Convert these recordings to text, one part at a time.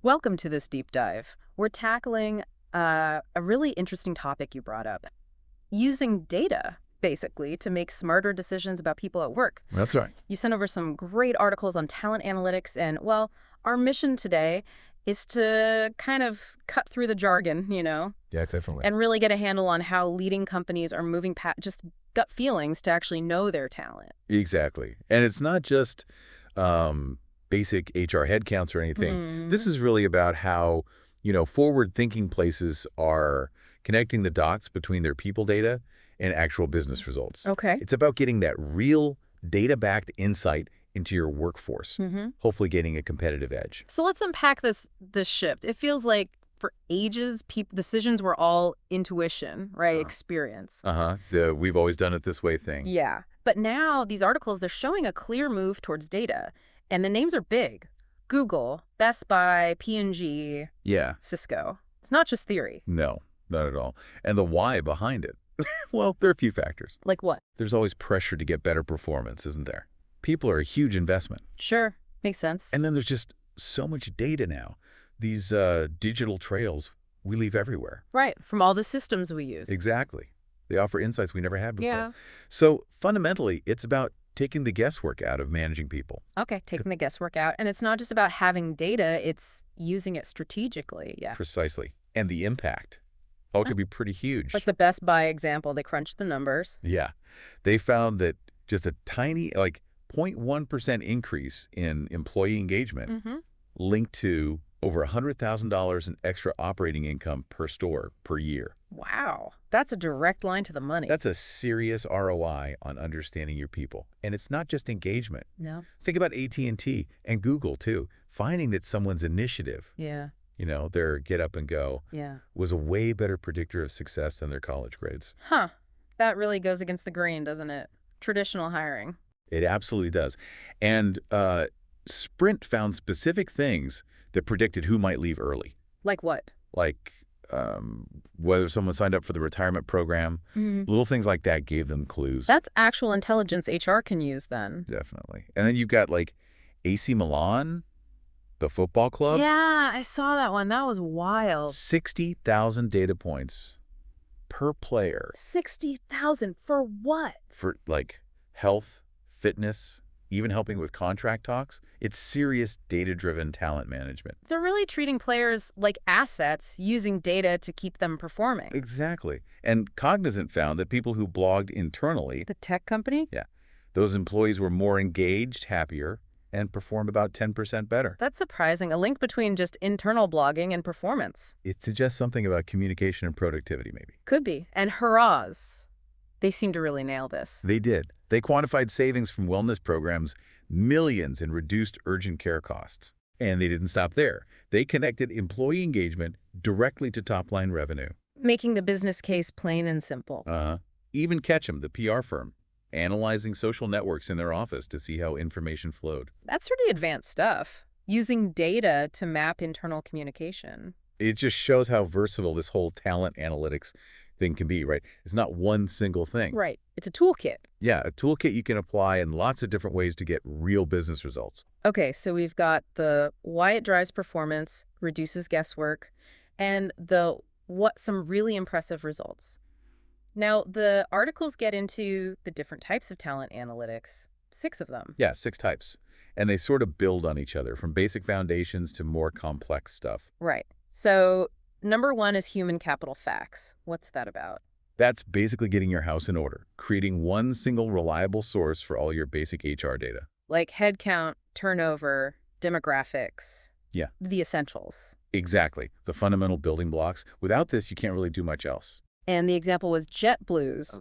Welcome to this deep dive. We're tackling a really interesting topic you brought up, using data, basically, to make smarter decisions about people at work. That's right. You sent over some great articles on talent analytics, and, well, our mission today is to kind of cut through the jargon, Yeah, definitely. and really get a handle on how leading companies are moving past just gut feelings to actually know their talent. Exactly. And it's not just basic HR headcounts or anything. This is really about how, forward-thinking places are connecting the dots between their people data and actual business results. Okay. It's about getting that real data-backed insight into your workforce, hopefully gaining a competitive edge. So let's unpack this shift. It feels like for ages, decisions were all intuition, right? Experience. The we've always done it this way thing. Yeah. But now these articles, they're showing a clear move towards data. And the names are big. Google, Best Buy, P&G, Yeah. Cisco. It's not just theory. No, not at all. And the why behind it? Well, there are a few factors. Like what? There's always pressure to get better performance, isn't there? People are a huge investment. Sure. Makes sense. And then there's just so much data now. These digital trails we leave everywhere. Right. From all the systems we use. Exactly. They offer insights we never had before. Yeah. So fundamentally, it's about taking the guesswork out of managing people. Okay. Taking the guesswork out. And it's not just about having data. It's using it strategically. Yeah. Precisely. And the impact. Oh, it could be pretty huge. Like the Best Buy example, they crunched the numbers. Yeah. They found that just a tiny, 0.1% increase in employee engagement linked to over $100,000 in extra operating income per store per year. Wow. That's a direct line to the money. That's a serious ROI on understanding your people. And it's not just engagement. No. Think about AT&T and Google, too. Finding that someone's initiative, Yeah. their get up and go, Yeah. was a way better predictor of success than their college grades. Huh. That really goes against the grain, doesn't it? Traditional hiring. It absolutely does. And Sprint found specific things that predicted who might leave early, Like what? like whether someone signed up for the retirement program. Little things like that gave them clues. That's actual intelligence HR can use then. Definitely. And then you've got AC Milan, the football club. Yeah, I saw that one. That was wild. 60,000 data points per player 60,000 for what? for health, fitness, even helping with contract talks. It's serious data-driven talent management. They're really treating players like assets, using data to keep them performing. Exactly. And Cognizant found that people who blogged internally, The tech company? yeah, those employees were more engaged, happier, and performed about 10% better. That's surprising. A link between just internal blogging and performance. It suggests something about communication and productivity, maybe. Could be. And hurrahs. They seem to really nail this. They did. They quantified savings from wellness programs, millions in reduced urgent care costs. And they didn't stop there. They connected employee engagement directly to top-line revenue. Making the business case plain and simple. Even Ketchum, the PR firm, analyzing social networks in their office to see how information flowed. That's pretty advanced stuff. Using data to map internal communication. It just shows how versatile this whole talent analytics thing can be, right? It's not one single thing. Right. It's a toolkit. Yeah, a toolkit you can apply in lots of different ways to get real business results. Okay, so we've got the why it drives performance, reduces guesswork, and some really impressive results. Now, the articles get into the different types of talent analytics, 6 of them. Yeah, 6 types. And they sort of build on each other, from basic foundations to more complex stuff. Right. So number 1 is human capital facts. What's that about? That's basically getting your house in order, creating one single reliable source for all your basic HR data. Like headcount, turnover, demographics. Yeah. The essentials. Exactly. The fundamental building blocks. Without this, you can't really do much else. And the example was JetBlue's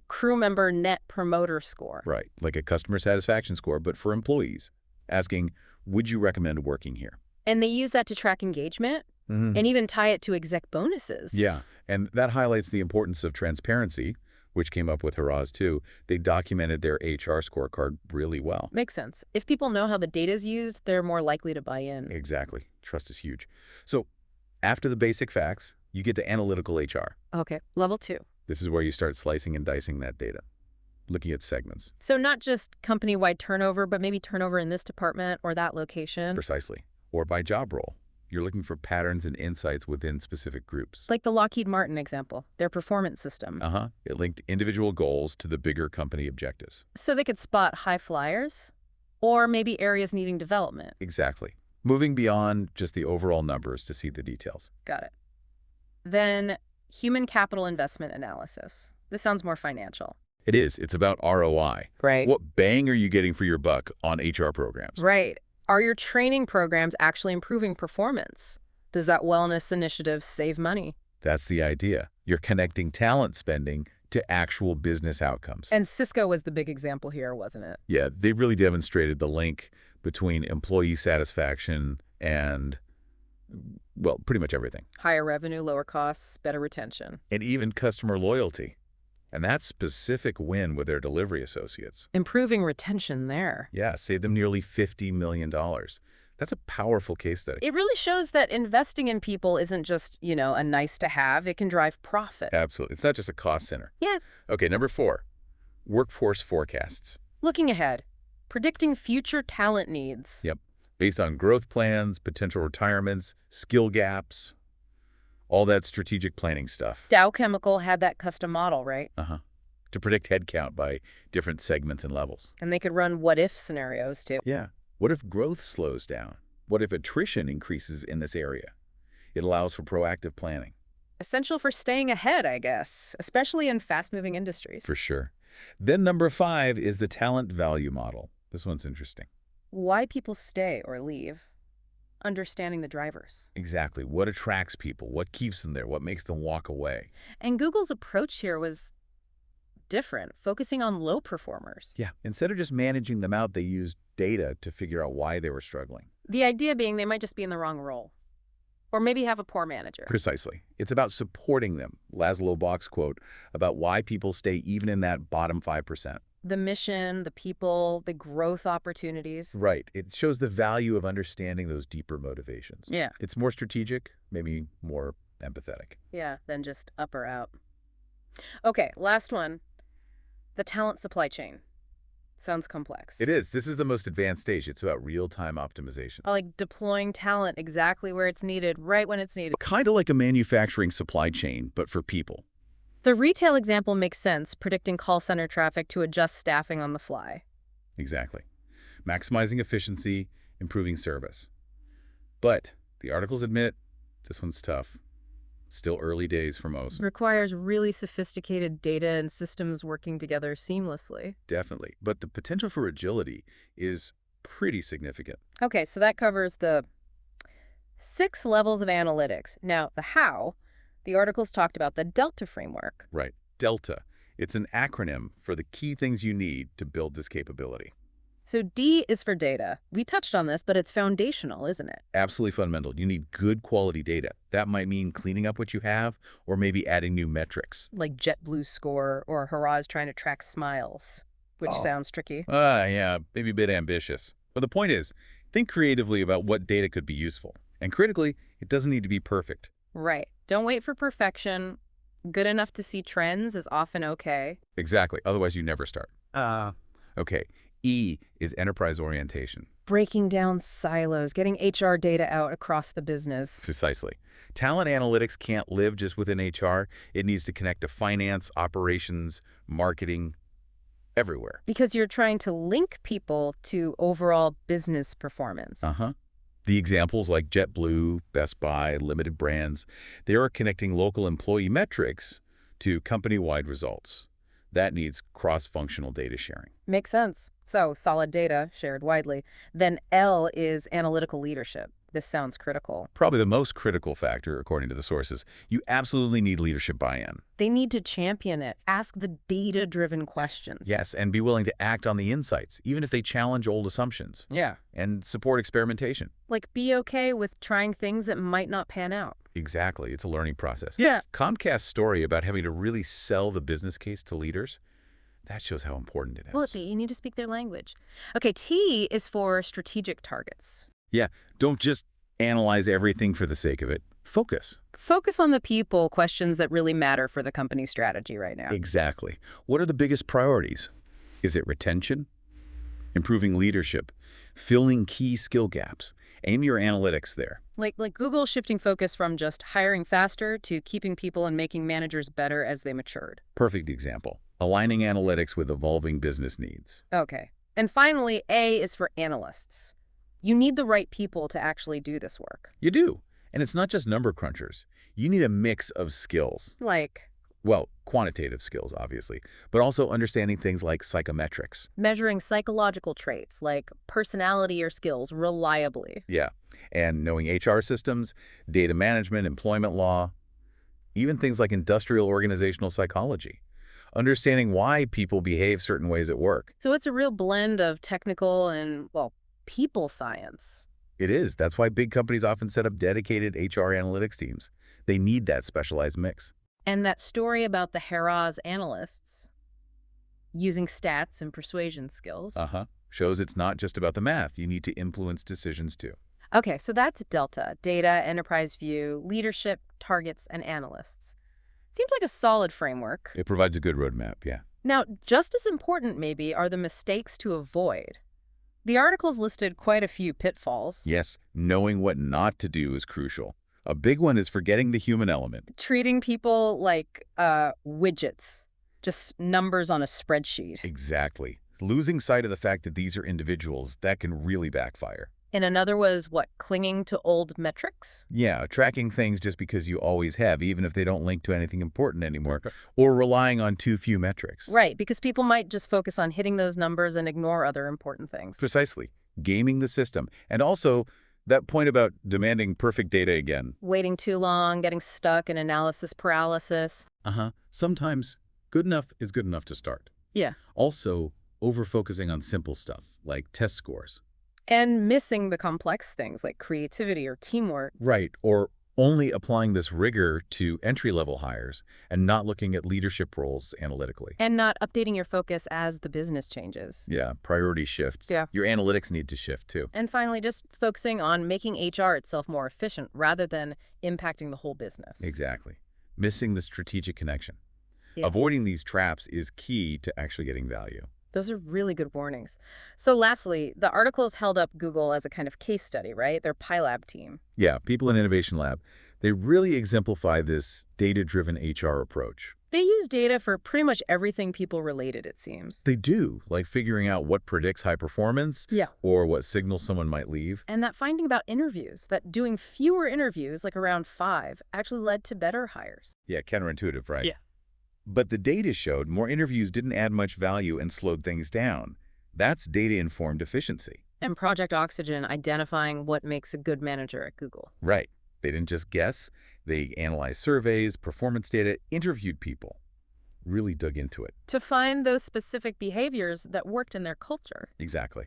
crew member net promoter score. Right. Like a customer satisfaction score, but for employees. Asking, would you recommend working here? And they use that to track engagement and even tie it to exec bonuses. Yeah. And that highlights the importance of transparency, which came up with Hurrahs too. They documented their HR scorecard really well. Makes sense. If people know how the data is used, they're more likely to buy in. Exactly. Trust is huge. So after the basic facts, you get to analytical HR. Okay, level 2. This is where you start slicing and dicing that data, looking at segments. So not just company-wide turnover, but maybe turnover in this department or that location. Precisely. or by job role. You're looking for patterns and insights within specific groups. Like the Lockheed Martin example, their performance system. It linked individual goals to the bigger company objectives. So they could spot high flyers or maybe areas needing development. Exactly. Moving beyond just the overall numbers to see the details. Got it. Then human capital investment analysis. This sounds more financial. It is. It's about ROI. Right. What bang are you getting for your buck on HR programs? Right. Are your training programs actually improving performance? Does that wellness initiative save money? That's the idea. You're connecting talent spending to actual business outcomes. And Sysco was the big example here, wasn't it? Yeah, they really demonstrated the link between employee satisfaction and, well, pretty much everything. Higher revenue, lower costs, better retention. And even customer loyalty. And that specific win with their delivery associates. Improving retention there. Yeah, saved them nearly $50 million. That's a powerful case study. It really shows that investing in people isn't just, a nice to have. It can drive profit. Absolutely. It's not just a cost center. Yeah. Okay, number 4, workforce forecasts. Looking ahead, predicting future talent needs. Yep. Based on growth plans, potential retirements, skill gaps, all that strategic planning stuff. Dow Chemical had that custom model, right? To predict headcount by different segments and levels. And they could run what-if scenarios, too. Yeah. What if growth slows down? What if attrition increases in this area? It allows for proactive planning. Essential for staying ahead, I guess, especially in fast-moving industries. For sure. Then number 5 is the talent value model. This one's interesting. Why people stay or leave. Understanding the drivers. Exactly. What attracts people? What keeps them there? What makes them walk away? And Google's approach here was different, focusing on low performers. Yeah. Instead of just managing them out, they used data to figure out why they were struggling. The idea being they might just be in the wrong role. Or maybe have a poor manager. Precisely. It's about supporting them. Laszlo Bock's quote about why people stay even in that bottom 5%. The mission, the people, the growth opportunities. Right. It shows the value of understanding those deeper motivations. Yeah. It's more strategic, maybe more empathetic. Yeah, than just up or out. Okay, last one. The talent supply chain. Sounds complex. It is. This is the most advanced stage. It's about real-time optimization. Like deploying talent exactly where it's needed, right when it's needed. Kind of like a manufacturing supply chain, but for people. The retail example makes sense, predicting call center traffic to adjust staffing on the fly. Exactly. Maximizing efficiency, improving service. But the articles admit this one's tough. Still early days for most. Requires really sophisticated data and systems working together seamlessly. Definitely. But the potential for agility is pretty significant. Okay, so that covers the 6 levels of analytics. Now, the how, the articles talked about the Delta framework. Right. Delta. It's an acronym for the key things you need to build this capability. So D is for data. We touched on this, but it's foundational, isn't it? Absolutely fundamental. You need good quality data. That might mean cleaning up what you have or maybe adding new metrics. Like JetBlue score or Harrah's trying to track smiles, which sounds tricky. Yeah, maybe a bit ambitious. But the point is, think creatively about what data could be useful. And critically, it doesn't need to be perfect. Right. Don't wait for perfection. Good enough to see trends is often okay. Exactly. Otherwise, you never start. Okay. E is enterprise orientation. Breaking down silos, getting HR data out across the business. Precisely. Talent analytics can't live just within HR. It needs to connect to finance, operations, marketing, everywhere. Because you're trying to link people to overall business performance. The examples like JetBlue, Best Buy, Limited Brands, they are connecting local employee metrics to company-wide results. That needs cross-functional data sharing. Makes sense. So, solid data shared widely. Then L is analytical leadership. This sounds critical. Probably the most critical factor, according to the sources. You absolutely need leadership buy-in. They need to champion it, ask the data-driven questions. Yes, and be willing to act on the insights, even if they challenge old assumptions. Yeah. And support experimentation. Like, be okay with trying things that might not pan out. Exactly. It's a learning process. Yeah. Comcast's story about having to really sell the business case to leaders, that shows how important it is. Well, you need to speak their language. Okay, T is for strategic targets. Yeah, don't just analyze everything for the sake of it. Focus. Focus on the people, questions that really matter for the company's strategy right now. Exactly. What are the biggest priorities? Is it retention? Improving leadership? filling key skill gaps. Aim your analytics there. Like Google shifting focus from just hiring faster to keeping people and making managers better as they matured. Perfect example. Aligning analytics with evolving business needs. Okay. And finally, A is for analysts. You need the right people to actually do this work. You do. And it's not just number crunchers. You need a mix of skills. Like Well, quantitative skills, obviously, but also understanding things like psychometrics. measuring psychological traits like personality or skills reliably. Yeah. And knowing HR systems, data management, employment law, even things like industrial organizational psychology. Understanding why people behave certain ways at work. So it's a real blend of technical and, well, people science. It is. That's why big companies often set up dedicated HR analytics teams. They need that specialized mix. And that story about the Harrah's analysts using stats and persuasion skills. Shows it's not just about the math. You need to influence decisions too. Okay, so that's Delta, data, enterprise view, leadership, targets, and analysts. Seems like a solid framework. It provides a good roadmap, yeah. Now, just as important maybe are the mistakes to avoid. The articles listed quite a few pitfalls. Yes, knowing what not to do is crucial. A big one is forgetting the human element. Treating people like widgets, just numbers on a spreadsheet. Exactly. Losing sight of the fact that these are individuals, that can really backfire. And another was, what, clinging to old metrics? Yeah, tracking things just because you always have, even if they don't link to anything important anymore, or relying on too few metrics. Right, because people might just focus on hitting those numbers and ignore other important things. Precisely. Gaming the system. And also, that point about demanding perfect data again. Waiting too long, getting stuck in analysis paralysis. Sometimes good enough is good enough to start. Yeah. Also, over-focusing on simple stuff, like test scores. And missing the complex things like creativity or teamwork. Right, or only applying this rigor to entry-level hires and not looking at leadership roles analytically. And not updating your focus as the business changes. Yeah, priority shift. Yeah. Your analytics need to shift too. And finally, just focusing on making HR itself more efficient rather than impacting the whole business. Exactly. Missing the strategic connection. Yeah. Avoiding these traps is key to actually getting value. Those are really good warnings. So lastly, the articles held up Google as a kind of case study, right? Their PyLab team. Yeah, People in Innovation Lab, they really exemplify this data-driven HR approach. They use data for pretty much everything people related, it seems. They do, like figuring out what predicts high performance or what signals someone might leave. And that finding about interviews, that doing fewer interviews, like around 5, actually led to better hires. Yeah, counterintuitive, right? Yeah. But the data showed more interviews didn't add much value and slowed things down. That's data-informed efficiency. And Project Oxygen identifying what makes a good manager at Google. Right. They didn't just guess. They analyzed surveys, performance data, interviewed people. Really dug into it. To find those specific behaviors that worked in their culture. Exactly.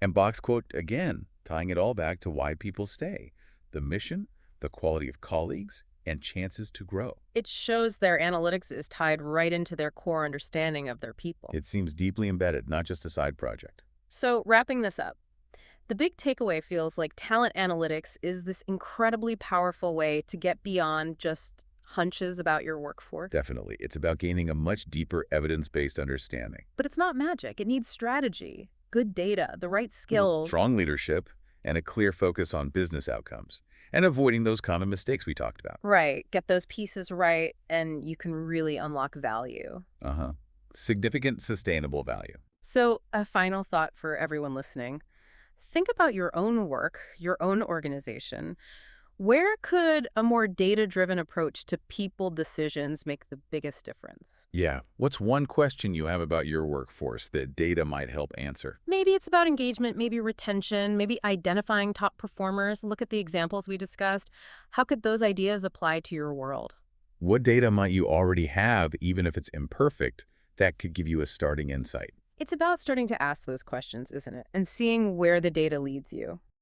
And Box quote, again, tying it all back to why people stay. The mission, the quality of colleagues, and chances to grow. It shows their analytics is tied right into their core understanding of their people. It seems deeply embedded, not just a side project. So wrapping this up, the big takeaway feels like talent analytics is this incredibly powerful way to get beyond just hunches about your workforce. Definitely. It's about gaining a much deeper evidence-based understanding. But it's not magic. It needs strategy, good data, the right skills. Strong leadership, and a clear focus on business outcomes, and avoiding those common mistakes we talked about. Right. Get those pieces right, and you can really unlock value. Significant, sustainable value. So a final thought for everyone listening. Think about your own work, your own organization. Where could a more data-driven approach to people decisions make the biggest difference? Yeah. What's one question you have about your workforce that data might help answer? Maybe it's about engagement, maybe retention, maybe identifying top performers. Look at the examples we discussed. How could those ideas apply to your world? What data might you already have, even if it's imperfect, that could give you a starting insight? It's about starting to ask those questions, isn't it? And seeing where the data leads you.